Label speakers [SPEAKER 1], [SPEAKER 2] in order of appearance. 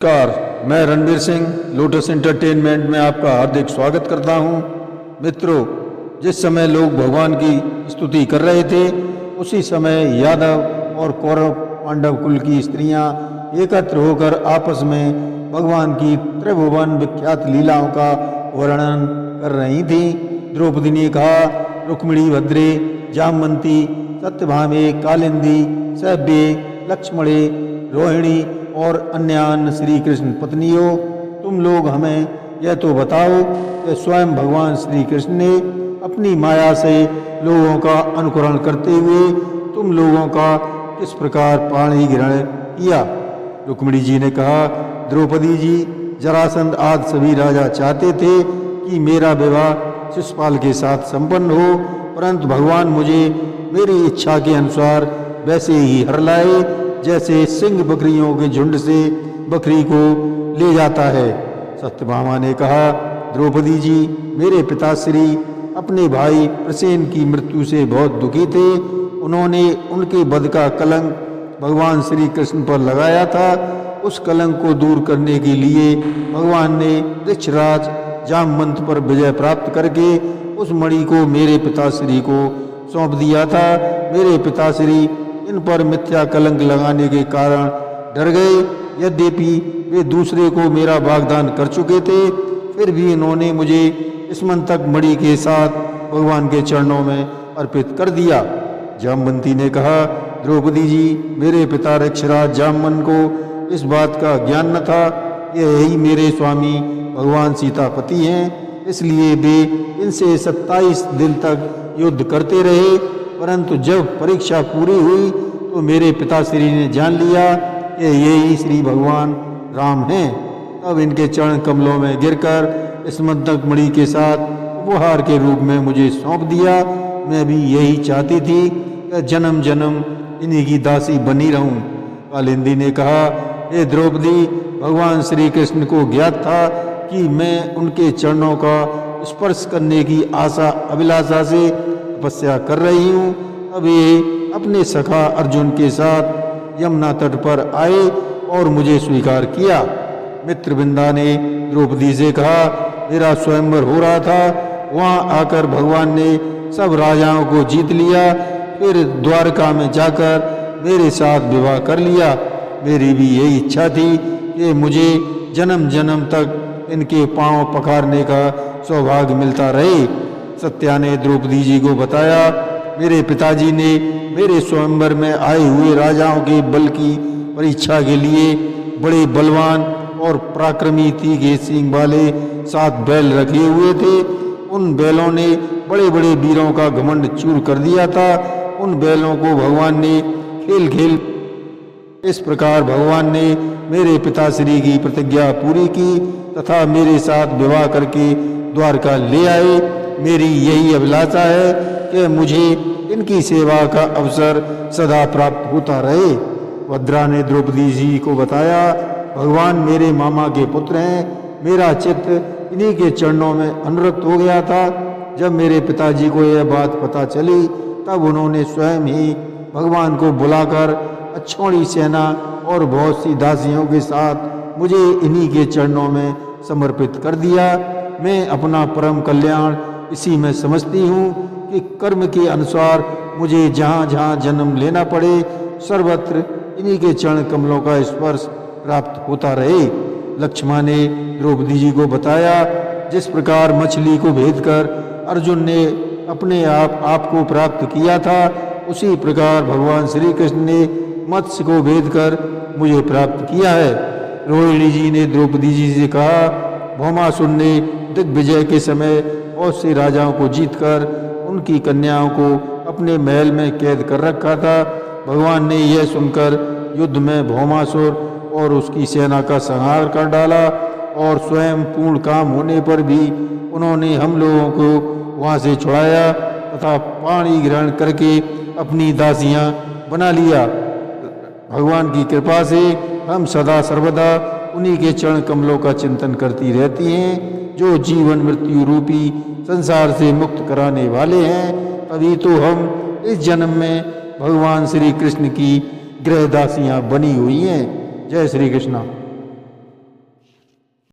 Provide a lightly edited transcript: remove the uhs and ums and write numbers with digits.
[SPEAKER 1] नमस्कार, मैं Ranveer Singh lotus entertainment में आपका हार्दिक स्वागत करता हूं। मित्रों, जिस समय लोग भगवान की स्तुति कर रहे थे, उसी समय यादव और कौरव पांडव कुल की स्त्रियां एकत्र होकर आपस में भगवान की त्रिभुवन विख्यात लीलाओं का वर्णन कर रही थीं। द्रौपदी ने कहा, रुक्मिणी भद्रे, जामवंती, सत्यभामे, कालिंदी, सभ्ये, लक्ष्मणे, रोहिणी और अन्य श्री कृष्ण पत्नियों, तुम लोग हमें यह तो बताओ कि स्वयं भगवान श्री कृष्ण ने अपनी माया से लोगों का अनुकरण करते हुए तुम लोगों का किस प्रकार पाणी ग्रहण किया। रुक्मिणी जी ने कहा, द्रौपदी जी, जरासंध आदि सभी राजा चाहते थे कि मेरा विवाह शिशुपाल के साथ संपन्न हो, परंतु भगवान मुझे मेरी इच्छा के अनुसार वैसे ही हर लाए जैसे सिंह बकरियों के झुंड से बकरी को ले जाता है। सत्यभामा ने कहा, द्रौपदी जी, मेरे पिताश्री अपने भाई प्रसेन की मृत्यु से बहुत दुखी थे। उन्होंने उनके वध का कलंक भगवान श्री कृष्ण पर लगाया था। उस कलंक को दूर करने के लिए भगवान ने वृक्षराज जामवंत पर विजय प्राप्त करके उस मणि को मेरे पिताश्री को सौंप दिया था। मेरे पिताश्री इन पर मिथ्या कलंक लगाने के कारण डर गए। यद्यपि वे दूसरे को मेरा वाग्दान कर चुके थे, फिर भी इन्होंने मुझे स्मंतक मणि के साथ भगवान के चरणों में अर्पित कर दिया। जामवंती ने कहा, द्रौपदी जी, मेरे पिता वृक्षराज जामवंत को इस बात का ज्ञान न था। यही मेरे स्वामी भगवान सीतापति हैं, इसलिए वे इनसे 27 दिन तक युद्ध करते रहे। परंतु जब परीक्षा पूरी हुई तो मेरे पिताश्री ने जान लिया कि यही श्री भगवान राम हैं। तब इनके चरण कमलों में गिरकर स्मंतक मणि के साथ उपहार के रूप में मुझे सौंप दिया। मैं भी यही चाहती थी कि जन्म जन्म इन्हीं की दासी बनी रहूं। कालिंदी ने कहा, हे द्रौपदी, भगवान श्री कृष्ण को ज्ञात था कि मैं उनके चरणों का स्पर्श करने की अभिलाषा से तपस्या कर रही हूँ। अब ये अपने सखा अर्जुन के साथ यमुना तट पर आए और मुझे स्वीकार किया। मित्रवृंदा ने द्रौपदी से कहा, मेरा स्वयंवर हो रहा था, वहाँ आकर भगवान ने सब राजाओं को जीत लिया, फिर द्वारका में जाकर मेरे साथ विवाह कर लिया। मेरी भी यही इच्छा थी कि मुझे जन्म जन्म तक इनके पांव पखारने का सौभाग्य मिलता रहे। सत्या ने द्रौपदी जी को बताया, मेरे पिताजी ने मेरे स्वयंवर में आए हुए राजाओं के बल की परीक्षा के लिए बड़े बलवान और पराक्रमी तीखे सींग वाले 7 बैल रखे हुए थे। उन बैलों ने बड़े बड़े वीरों का घमंड चूर कर दिया था। उन बैलों को भगवान ने खेल खेल इस प्रकार भगवान ने मेरे पिताश्री की प्रतिज्ञा पूरी की तथा मेरे साथ विवाह करके द्वारका ले आए। मेरी यही अभिलाषा है कि मुझे इनकी सेवा का अवसर सदा प्राप्त होता रहे। भद्रा ने द्रौपदी जी को बताया, भगवान मेरे मामा के पुत्र हैं। मेरा चित्त इन्हीं के चरणों में अनुरक्त हो गया था। जब मेरे पिताजी को यह बात पता चली, तब उन्होंने स्वयं ही भगवान को बुलाकर अक्षौणी सेना और बहुत सी दासियों के साथ मुझे इन्हीं के चरणों में समर्पित कर दिया। मैं अपना परम कल्याण इसी में समझती हूँ कि कर्म के अनुसार मुझे जहाँ जहाँ जन्म लेना पड़े, सर्वत्र इन्हीं के चरण कमलों का स्पर्श प्राप्त होता रहे। लक्ष्मण ने द्रौपदी जी को बताया, जिस प्रकार मछली को भेदकर अर्जुन ने अपने आप को प्राप्त किया था, उसी प्रकार भगवान श्री कृष्ण ने मत्स्य को भेदकर मुझे प्राप्त किया है। रोहिणी जी ने द्रौपदी जी से कहा, भौमासुर ने दिग्विजय के समय बहुत से राजाओं को जीतकर उनकी कन्याओं को अपने महल में कैद कर रखा था। भगवान ने यह सुनकर युद्ध में भौमासुर और उसकी सेना का संहार कर डाला और स्वयं पूर्ण काम होने पर भी उन्होंने हम लोगों को वहाँ से छुड़ाया तथा पाणी ग्रहण करके अपनी दासियाँ बना लिया। भगवान की कृपा से हम सदा सर्वदा उन्हीं के चरण कमलों का चिंतन करती रहती हैं, जो जीवन मृत्यु रूपी संसार से मुक्त कराने वाले हैं। तभी तो हम इस जन्म में भगवान श्री कृष्ण की गृहदासियां बनी हुई हैं। जय श्री कृष्ण।